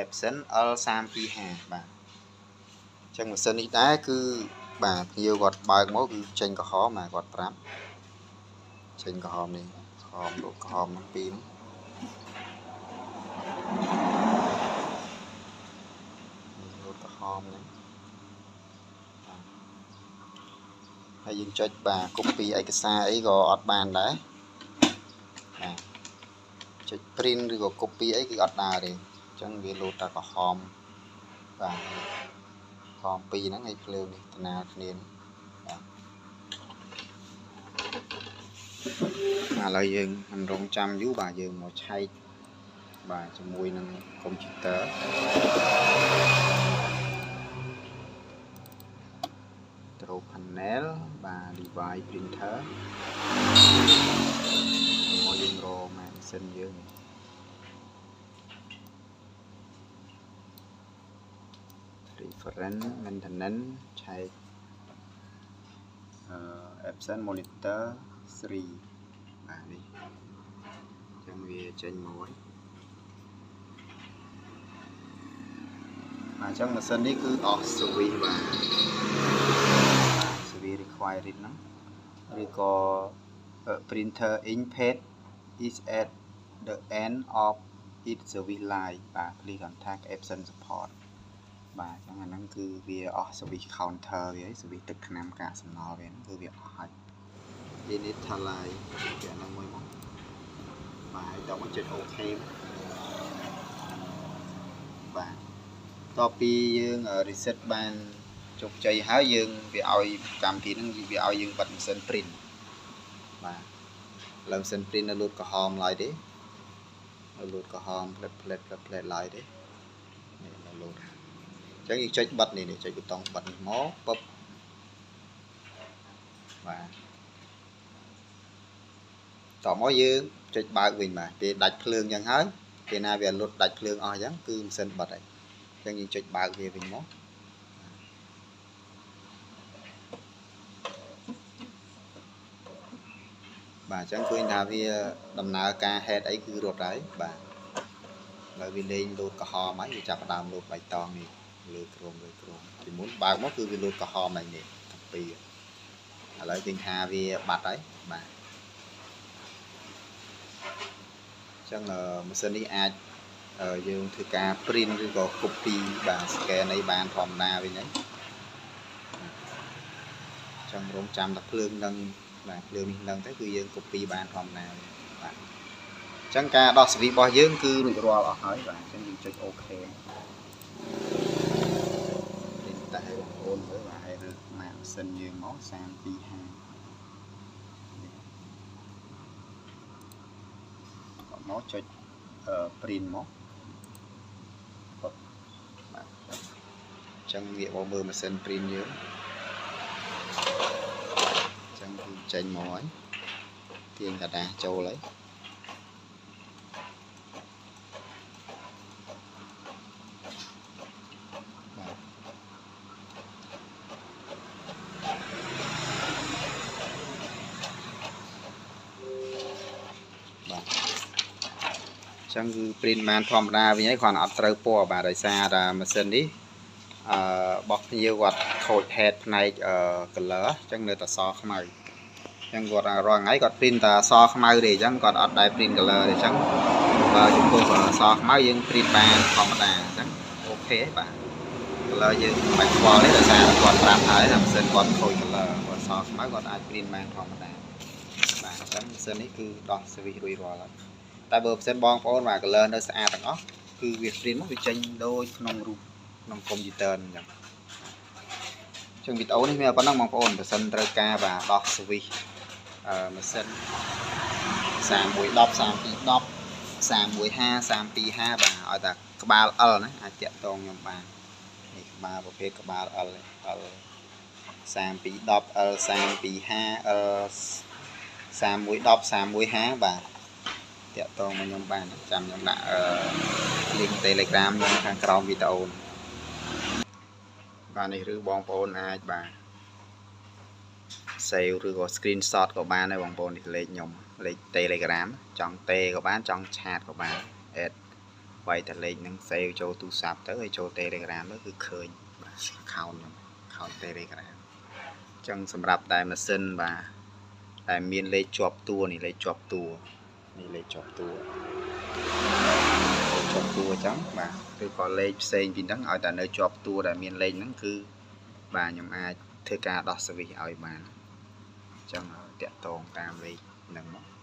Epson L325 បាទចឹងម៉ាស៊ីននេះដែរគឺបាទភ្ញៀវគាត់បើកមកគឺចេញក្រហមបាទគាត់ប្រាប់ចេញក្រហមនេះក្រហមលក់ក្រហមហ្នឹងពីរលក់ក្រហមហ្នឹងហើយយើងចុចបាទ copy ឯកសារអីក៏អត់បានដែរបាទចុច print ឬក៏ copy អីគឺអត់ដែរទេអញ្ចឹងវាលោតតែក្រហមបាទក្រហមពីរហ្នឹងឲ្យភ្លើងនេះតំណាគ្នាបាទឥឡូវយើងមិនរងចាំយូរបាទយើងមកឆែកបាទជាមួយនឹងកុំព្យូទ័រControl Panel បាទ Device Printer មកយើងរកម៉ាស៊ីនយើងReference Maintenance ឆែកEpson Monitor 3បាទនេះចឹងវាចេញមកហើយបាទអញ្ចឹងម៉ាស៊ីននេះគឺអស់ service បាទ service required ហ្នឹងឬក៏ printer ink pad is at the end of its service line បាទ please contact Epson support បាទអញ្ចឹងអាហ្នឹងគឺវាអស់ service counter វាហើយ service ទឹកថ្នាំកាកសំណល់វាគឺវាអស់ហើយវានេះថាឡាយវាហ្នឹងមួយមកបាទដល់មកចុច OK បាទតទៅពីយើង reset បានជោគជ័យហើយយើងវាឲ្យកម្មវិធីហ្នឹងវាឲ្យយើងបិទម៉ាស៊ីន print បាទឡើងម៉ាស៊ីន print នៅលូតក្រហមឡើយទេនៅលូតក្រហមផ្លេតឡើយទេនេះនៅលូតអញ្ចឹងយើងចុចបិទនេះចុចប៊ូតុងបិទនេះមកពឹបបាទតមកយើងចុចបើកវិញបាទពេលដាច់ភ្លើងអញ្ចឹងហើយពេលណាវាលុតដាច់ភ្លើងអស់អញ្ចឹងគឺម៉ាស៊ីនបិទហើយអញ្ចឹងយើងចុចបើកវាវិញមកបាទអញ្ចឹងឃើញថាវាដំណើរការ head អីគឺរត់ហើយបាទឥឡូវវាលេងលូតក្រហមហើយវាចាប់ផ្ដើមលូតបៃតងនេះលើក្រុមពីមុនបើកមកគឺវាលូតក្រហមហើយនេះទាំងពីរឥឡូវឃើញថាវាបាត់ហើយបាទអញ្ចឹងម៉ាស៊ីននេះអាចយើងធ្វើការ print ឬក៏ copy បាទ scan អីបានធម្មតាវិញហ្នឹងអញ្ចឹងរងចាំតែភ្លើងនឹងបាទភ្លើងនេះនឹងទៅគឺយើង copy បានធម្មតាបាទអញ្ចឹងការដោះ CV របស់យើងគឺរួចរាល់អស់ហើយបាទអញ្ចឹងយើងចុច OK តែឲ្យបងប្អូនមើលបាទឲ្យរើសម៉ាស៊ីនយើងមក325មកចុចprint មកបាទអញ្ចឹងវាមកមើលម៉ាស៊ីន print យើងអញ្ចឹងគឺចេញមកហើយទាញกระดาษចូលហើយចឹងគឺ print បានធម្មតាវិញហើយគ្រាន់តែអត់ត្រូវពណ៌បាទដោយសារតែម៉ាស៊ីននេះរបស់ភ្ញៀវគាត់ខូច head ផ្នែកcolor អញ្ចឹងនៅតែសខ្មៅអញ្ចឹងគាត់រាល់ថ្ងៃគាត់ print តែសខ្មៅទេអញ្ចឹងគាត់អត់ដែល print color ទេអញ្ចឹងបើចំពោះសខ្មៅយើង print បានធម្មតាអញ្ចឹងអូខេបាទ color យើងមិនបាច់ខ្វល់ទេដោយសារគាត់ប្រាប់ហើយថាម៉ាស៊ីនគាត់ខូច color គាត់សខ្មៅគាត់អាច print បានធម្មតាបាទអញ្ចឹងម៉ាស៊ីននេះគឺដោះ service រួចរាល់ហើយតែបើផ្សេងបងប្អូនបាទ color នៅស្អាតទាំងអស់គឺវា print មកវាចេញដូចក្នុងរូបក្នុងកុំព្យូទ័រអញ្ចឹងចឹងវីដេអូនេះមានប៉ុណ្ណឹងបងប្អូនបើសិនត្រូវការបាទដោះ switch ម៉ាស៊ីន3110 3210 315 325បាទឲ្យតែក្បាល L ណាអាចតាក់ទងខ្ញុំបាននេះក្បាលប្រភេទក្បាល L L3210 L325 L3110 315បាទតាក់ទងមកខ្ញុំបានចាំខ្ញុំដាក់link Telegram នៅខាងក្រោមវីដេអូបាទនេះឬបងប្អូនអាចបាទ save ឬក៏ screenshot ក៏បានដែរបងប្អូននេះលេខខ្ញុំលេខ Telegram ចង់ទេក៏បានចង់ឆាតក៏បាន add quayតែលេខហ្នឹង save ចូលទូរស័ព្ទទៅហើយចូល Telegram ទៅគឺឃើញបាទ account ខ្ញុំ account Telegram អញ្ចឹងសម្រាប់តែម៉ាស៊ីនបាទតែមានលេខជាប់តួនេះលេខជាប់តួនេះលេខជាប់តួជាប់តួអញ្ចឹងបាទឬក៏លេខផ្សេងពីហ្នឹងឲ្យតែនៅជាប់តួដែលមានលេខហ្នឹងគឺបាទខ្ញុំអាចធ្វើការដោះ service ឲ្យបានអញ្ចឹងតាក់ទងតាមលេខហ្នឹងមក